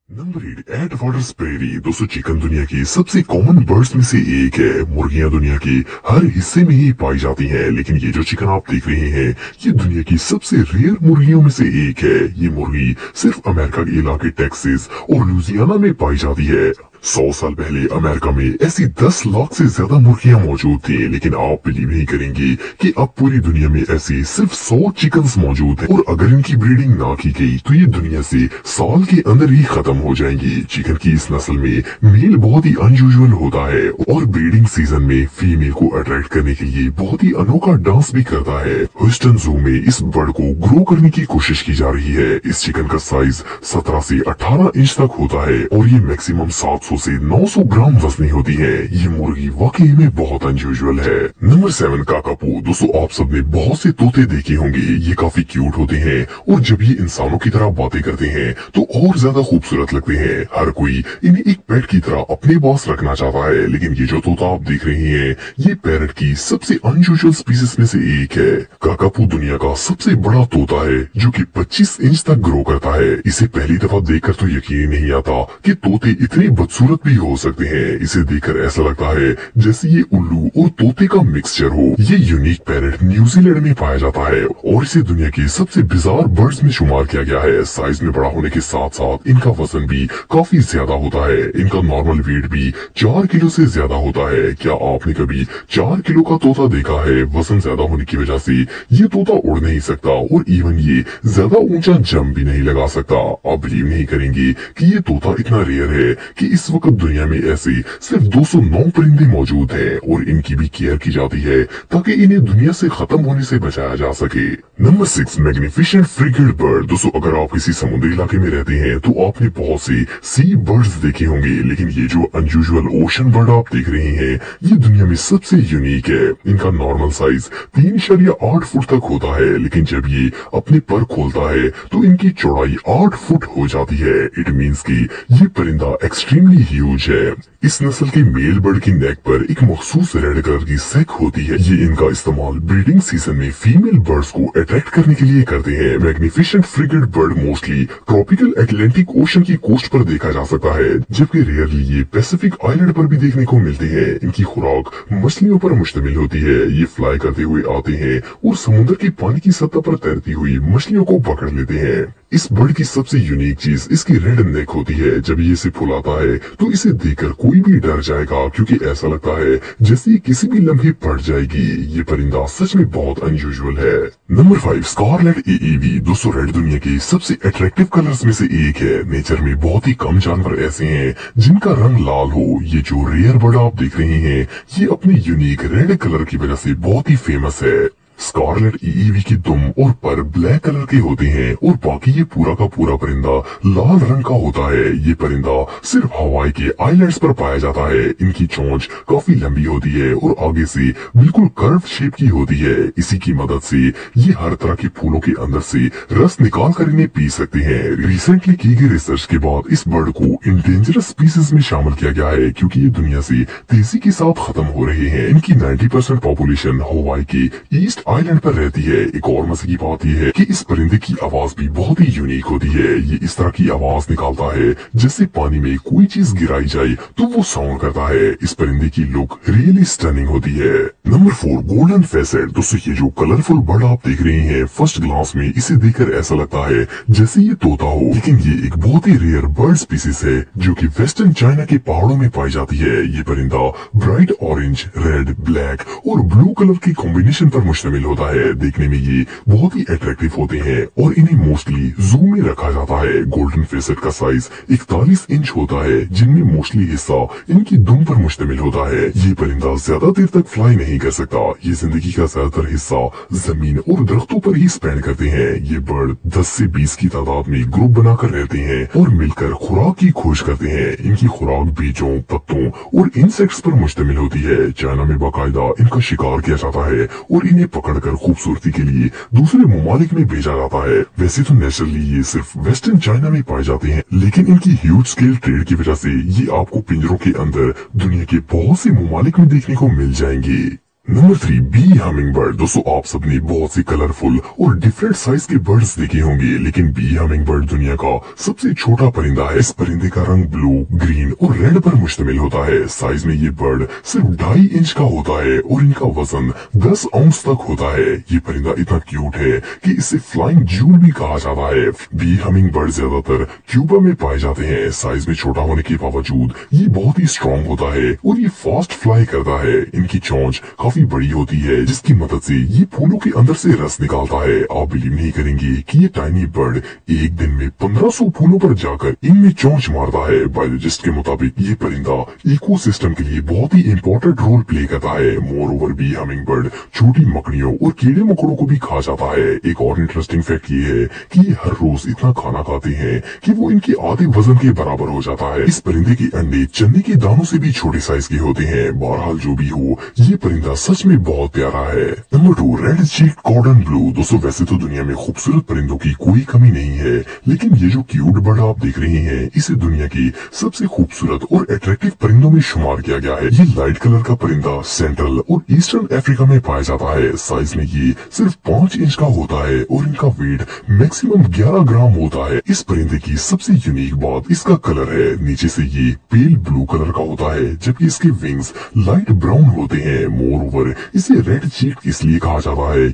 Number 8 eight water स्प्रेरी। दोस्तों chicken दुनिया की सबसे कॉमन बर्ड्स में से एक है। मुर्गियां दुनिया के हर हिस्से में ही पाई जाती हैं, लेकिन ये जो चिकन आप देख रहे हैं ये दुनिया की सबसे रेयर मुर्गियों में से एक है। ये मुर्गी सिर्फ अमेरिका के इलाके टेक्सास और लुजियाना में पाई जाती है। 100 साल पहले अमेरिका में ऐसी 10 लाख से ज्यादा मुर्गियां मौजूद थी, लेकिन आप बिलीव नहीं करेंगे कि अब पूरी दुनिया में ऐसी सिर्फ 100 चिकन्स मौजूद हैं और अगर इनकी ब्रीडिंग ना की गई तो ये दुनिया से साल के अंदर ही खत्म हो जाएंगी। चिकन की इस नस्ल में मेल बहुत ही अनयूजुअल होता है और ब्रीडिंग सीजन में फीमेल को अट्रैक्ट करने के लिए बहुत ही अनोखा डांस भी करता है। ह्यूस्टन जू में इस बर्ड को ग्रो करने की कोशिश की जा रही है। इस चिकन का साइज 17 से 18 इंच तक होता है और ये मैक्सिमम 700 से 900 ग्राम वजनी होती है। ये मुर्गी वाकई में बहुत अनयूजुअल है। नंबर 7 काकापू। दोस्तों आप सबने बहुत से तोते देखे होंगे, ये काफी क्यूट होते हैं और जब ये इंसानों की तरह बातें करते हैं तो और ज्यादा खूबसूरत लगते हैं। हर कोई इन्हें एक पेट की तरह अपने पास रखना चाहता है, लेकिन ये जो तोता आप देख रहे हैं ये पैरट की सबसे अनयूजुअल स्पीसीज में से एक है। काकापू दुनिया का सबसे बड़ा तोता है जो कि 25 इंच तक ग्रो करता है। इसे पहली दफा देखकर तो यकीन नहीं आता कि तोते इतने बदसूरत भी हो सकते हैं। इसे देखकर ऐसा लगता है जैसे ये उल्लू और तोते का मिक्सचर हो। ये यूनिक पैरट न्यूजीलैंड में पाया जाता है और इसे दुनिया के सबसे बिजार बर्ड्स में शुमार किया गया है। साइज में बड़ा होने के साथ साथ इनका वजन भी काफी ज्यादा होता है। इनका नॉर्मल वेट भी 4 किलो से ज्यादा होता है। क्या आपने कभी 4 किलो का तोता देखा है? वजन ज्यादा होने की वजह से ये तोता उड़ नहीं सकता और इवन ये ज्यादा ऊंचा जंप भी नहीं लगा सकता। आप बिलीव नहीं करेंगे कि ये तोता इतना रेयर है कि इस वक्त दुनिया में ऐसे सिर्फ 209 परिंदे मौजूद हैं और इनकी भी केयर की जाती है ताकि इन्हें दुनिया से खत्म होने से बचाया जा सके। Number 6 magnificent frigate bird. दोस्तों अगर आप किसी समुद्री इलाके में रहते हैं तो आपने बहुत से सी बर्ड्स देखे होंगे, लेकिन ये जो अनयूजुअल ओशन बर्ड आप देख रहे हैं ये दुनिया में सबसे यूनिक है। इनका नॉर्मल साइज 3.8 फुट तक होता है, लेकिन जब ये अपने पर खोलता है तो इनकी चौड़ाई 8 फुट हो जाती है। इट मीन्स कि ये परिंदा एक्सट्रीमली ह्यूज है। इस नस्ल के मेल बर्ड की नेक पर एक मखसूस रेड कलर की सैक होती है। ये इनका इस्तेमाल ब्रीडिंग सीजन में फीमेल बर्ड्स को अट्रैक्ट करने के लिए करते हैं। Magnificent frigate bird mostly tropical Atlantic ocean की कोस्ट पर देखा जा सकता है, जबकि रेयरली ये पैसिफिक आइलैंड पर भी देखने को मिलते हैं। इनकी खुराक मछलियों पर मुश्तमिल होती है। ये फ्लाई करते हुए आते हैं और समुद्र के पानी की सतह पर तैरती हुई मछलियों को पकड़ लेते हैं। इस बर्ड की सबसे यूनिक चीज इसकी रेड नेक होती है। जब ये इसे फुलाता है तो इसे देखकर कोई भी डर जाएगा, क्योंकि ऐसा लगता है जैसे ये किसी भी लम्हे पड़ जाएगी। ये परिंदा सच में बहुत अनयूजुअल है। नंबर 5 स्कारलेट एएवी। दोस्तों रेड दुनिया के सबसे अट्रैक्टिव कलर्स में से एक है। नेचर में बहुत ही कम जानवर ऐसे हैं जिनका रंग लाल हो। ये जो रेयर बर्ड आप देख रहे हैं ये अपने यूनिक रेड कलर की वजह से बहुत ही फेमस है। स्कारलेट एएवी की दुम और पर ब्लैक कलर के होते हैं और बाकी ये पूरा का पूरा परिंदा लाल रंग का होता है। ये परिंदा सिर्फ हवाई के आइलैंड्स पर पाया जाता है। इनकी चोंच काफी लंबी होती है और आगे से बिल्कुल कर्व शेप की होती है। इसी की मदद से ये हर तरह के फूलों के अंदर से रस निकाल कर इन्हें पी सकते हैं। रिसेंटली की गई रिसर्च के बाद इस बर्ड को इंडेंजरस स्पीसीज में शामिल किया गया है, क्योंकि ये दुनिया से तेजी के साथ खत्म हो रहे हैं। इनकी 90% पॉपुलेशन हवाई के ईस्ट आइलैंड पर रहती है। एक और मजे की बात यह है कि इस परिंदे की आवाज भी बहुत ही यूनिक होती है। ये इस तरह की आवाज निकालता है जैसे पानी में कोई चीज गिराई जाए तो वो साउंड करता है। इस परिंदे की लुक रियली स्टनिंग होती है। Number 4 golden facet. दोस्तों ये जो कलरफुल बर्ड आप देख रहे हैं फर्स्ट ग्लांस में इसे देखकर ऐसा लगता है जैसे ये तोता हो, लेकिन ये एक बहुत ही रेयर बर्ड स्पीसीज है जो कि वेस्टर्न चाइना के पहाड़ों में पाई जाती है। ये परिंदा ब्राइट ऑरेंज, रेड, ब्लैक और ब्लू कलर की कॉम्बिनेशन पर मुश्तमिल होता है। देखने में ये बहुत ही अट्रैक्टिव होते हैं और इन्हें मोस्टली जू में रखा जाता है। गोल्डन फेसेट का साइज 41 इंच होता है, जिनमें मोस्टली हिस्सा इनकी दुम पर मुश्तमिल होता है। ये परिंदा ज्यादा देर तक फ्लाई नहीं कर सकता। ये जिंदगी का ज्यादातर हिस्सा जमीन और दरख्तों पर ही स्पेंड करते हैं। ये बर्ड 10 से 20 की तादाद में ग्रुप बनाकर रहते हैं और मिलकर खुराक की खोज करते हैं। इनकी खुराक बीजों, पत्तों और इंसेक्ट्स पर मुश्तमिल होती है। चाइना में बाकायदा इनका शिकार किया जाता है और इन्हें पकड़कर खूबसूरती के लिए दूसरे ममालिक में भेजा जाता है। वैसे तो नेचुरली ये सिर्फ वेस्टर्न चाइना में पाए जाते हैं, लेकिन इनकी ह्यूज स्केल ट्रेड की वजह से ये आपको पिंजरों के अंदर दुनिया के बहुत से ममालिक में देखने को मिल जाएंगे। Number 3, bee hummingbird. दोस्तों आप सबने बहुत से कलरफुल और डिफरेंट साइज के बर्ड्स देखे होंगे, लेकिन बी हमिंग बर्ड दुनिया का सबसे छोटा परिंदा है। इस परिंदे का रंग ब्लू, ग्रीन और रेड पर मुश्तमिल होता है। साइज में ये बर्ड सिर्फ 2.5 इंच का होता है और इनका वजन 10 औंस तक होता है। ये परिंदा इतना क्यूट है कि इसे फ्लाइंग जूल भी कहा जाता है। बी हमिंग बर्ड ज्यादातर क्यूबा में पाए जाते हैं। साइज में छोटा होने के बावजूद ये बहुत ही स्ट्रॉन्ग होता है और ये फास्ट फ्लाई करता है। इनकी चोंच काफी बड़ी होती है, जिसकी मदद से ये फूलों के अंदर से रस निकालता है। आप बिलीव नहीं करेंगे कि ये टाइनी बर्ड एक दिन में 1500 फूलों पर जाकर इनमें चोंच मारता है। बायोलॉजिस्ट के मुताबिक ये परिंदा इकोसिस्टम के लिए बहुत ही इंपॉर्टेंट रोल प्ले करता है। Moreover bee hummingbird छोटी मकड़ियों और कीड़े मकोड़ों को भी खा जाता है। एक और इंटरेस्टिंग फैक्ट ये है कि ये हर रोज इतना खाना खाते हैं कि वो इनके आधे वजन के बराबर हो जाता है। इस परिंदे के अंडे चने के दानों से भी छोटे साइज के होते हैं। बहरहाल जो भी हो, ये परिंदा सच में बहुत प्यारा है। नंबर 2, रेड चीक कॉर्डन ब्लू। दोस्तों वैसे तो दुनिया में खूबसूरत परिंदों की कोई कमी नहीं है, लेकिन ये जो क्यूट बर्ड आप देख रहे हैं, इसे दुनिया की सबसे खूबसूरत और अट्रैक्टिव परिंदों में शुमार किया गया है। ये लाइट कलर का परिंदा सेंट्रल और ईस्टर्न अफ्रीका में पाया जाता है। साइज में ये सिर्फ 5 इंच का होता है और इनका वेट मैक्सिमम 11 ग्राम होता है। इस परिंदे की सबसे यूनिक बात इसका कलर है। नीचे से ये पेल ब्लू कलर का होता है, जबकि इसके विंग्स लाइट ब्राउन होते हैं। मोर ओवर इसे रेड चीक इसलिए कहा जाता है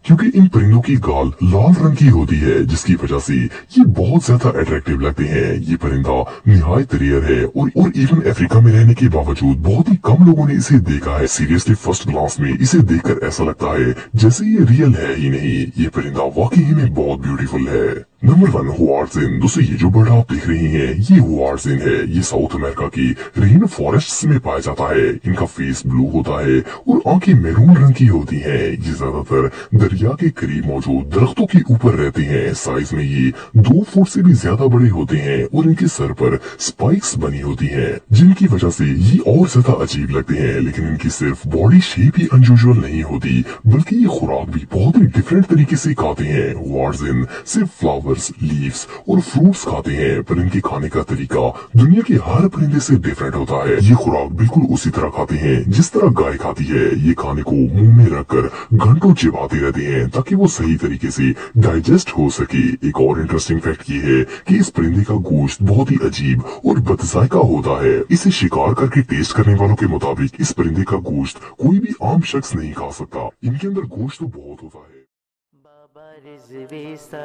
क्योंकि इन परिंदों की गाल लाल रंग की होती है, जिसकी वजह से ये बहुत ज्यादा अट्रैक्टिव लगते हैं। ये परिंदा निहायत रेयर है और इवन अफ्रीका में रहने के बावजूद बहुत ही कम लोगों ने इसे देखा है। सीरियसली फर्स्ट ग्लांस में इसे देखकर ऐसा लगता है जैसे ये रियल है ही नहीं। ये परिंदा वाकई में बहुत ब्यूटीफुल है। नंबर 1, हुआर्जिन। दोस्तों ये जो बर्ड आप देख रहे हैं, ये हुआर्जिन है। ये साउथ अमेरिका की रेन फॉरेस्ट में पाया जाता है। इनका फेस ब्लू होता है और आंखें मैरून रंग की होती हैं। ये ज्यादातर दरिया के करीब मौजूद दरख्तों के ऊपर रहते हैं। साइज में ये 2 फुट से भी ज्यादा बड़े होते हैं और इनके सर पर स्पाइक्स बनी होती हैं, जिनकी वजह से ये और ज्यादा अजीब लगते हैं। लेकिन इनकी सिर्फ बॉडी शेप ही अनयूजुअल नहीं होती, बल्कि ये खुराक भी बहुत ही डिफरेंट तरीके से खाते हैं। हुआर्जिन सिर्फ फ्लावर, लीव्स और फ्रूट्स खाते हैं, पर इनके खाने का तरीका दुनिया के हर परिंदे से डिफरेंट होता है। ये खुराक बिल्कुल उसी तरह खाते हैं जिस तरह गाय खाती है। ये खाने को मुंह में रखकर घंटों चिबाते रहते हैं ताकि वो सही तरीके से डाइजेस्ट हो सके। एक और इंटरेस्टिंग फैक्ट ये है कि इस परिंदे का गोश्त बहुत ही अजीब और बदजायका होता है। इसे शिकार करके टेस्ट करने वालों के मुताबिक इस परिंदे का गोश्त कोई भी आम शख्स नहीं खा सकता। इनके अंदर गोश्त तो बहुत होता है।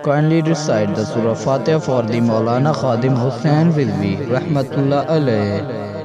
Kindly recite the Surah Fatiha for the Maulana Khadim Hussain Rizvi, Rahmatullah alayh.